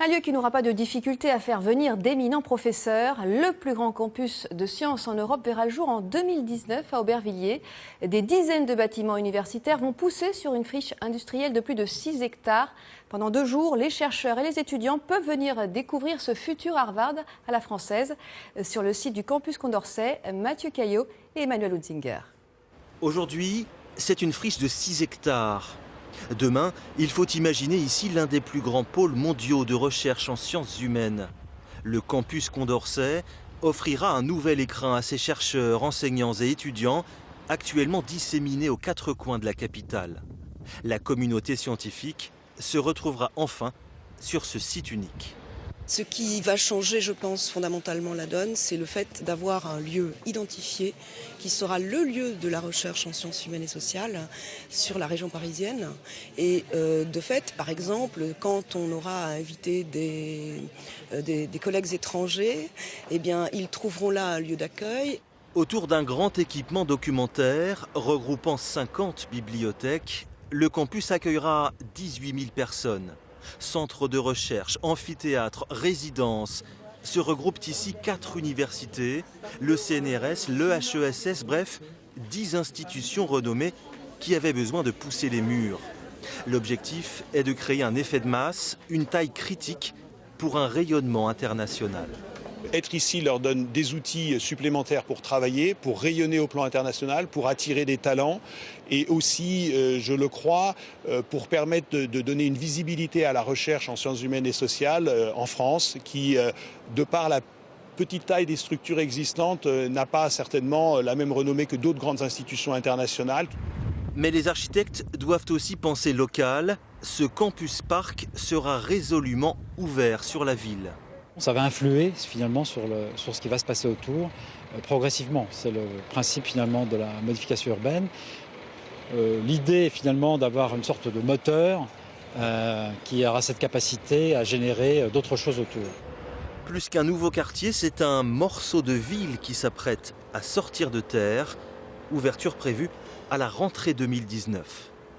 Un lieu qui n'aura pas de difficulté à faire venir d'éminents professeurs. Le plus grand campus de sciences en Europe verra le jour en 2019 à Aubervilliers. Des dizaines de bâtiments universitaires vont pousser sur une friche industrielle de plus de 6 hectares. Pendant 2 jours, les chercheurs et les étudiants peuvent venir découvrir ce futur Harvard à la française. Sur le site du campus Condorcet, Mathieu Caillot et Emmanuel Hutzinger. Aujourd'hui, c'est une friche de 6 hectares. Demain, il faut imaginer ici l'un des plus grands pôles mondiaux de recherche en sciences humaines. Le campus Condorcet offrira un nouvel écrin à ses chercheurs, enseignants et étudiants actuellement disséminés aux 4 coins de la capitale. La communauté scientifique se retrouvera enfin sur ce site unique. Ce qui va changer, je pense, fondamentalement la donne, c'est le fait d'avoir un lieu identifié qui sera le lieu de la recherche en sciences humaines et sociales sur la région parisienne. Et de fait, par exemple, quand on aura à inviter des collègues étrangers, eh bien, ils trouveront là un lieu d'accueil. Autour d'un grand équipement documentaire regroupant 50 bibliothèques, le campus accueillera 18 000 personnes. Centres de recherche, amphithéâtres, résidences. Se regroupent ici 4 universités, le CNRS, le HESS, bref, 10 institutions renommées qui avaient besoin de pousser les murs. L'objectif est de créer un effet de masse, une taille critique pour un rayonnement international. Être ici leur donne des outils supplémentaires pour travailler, pour rayonner au plan international, pour attirer des talents et aussi, je le crois, pour permettre de donner une visibilité à la recherche en sciences humaines et sociales en France qui, de par la petite taille des structures existantes, n'a pas certainement la même renommée que d'autres grandes institutions internationales. Mais les architectes doivent aussi penser local. Ce campus parc sera résolument ouvert sur la ville. Ça va influer finalement sur ce qui va se passer autour progressivement. C'est le principe finalement de la modification urbaine. L'idée finalement d'avoir une sorte de moteur qui aura cette capacité à générer d'autres choses autour. Plus qu'un nouveau quartier, c'est un morceau de ville qui s'apprête à sortir de terre. Ouverture prévue à la rentrée 2019.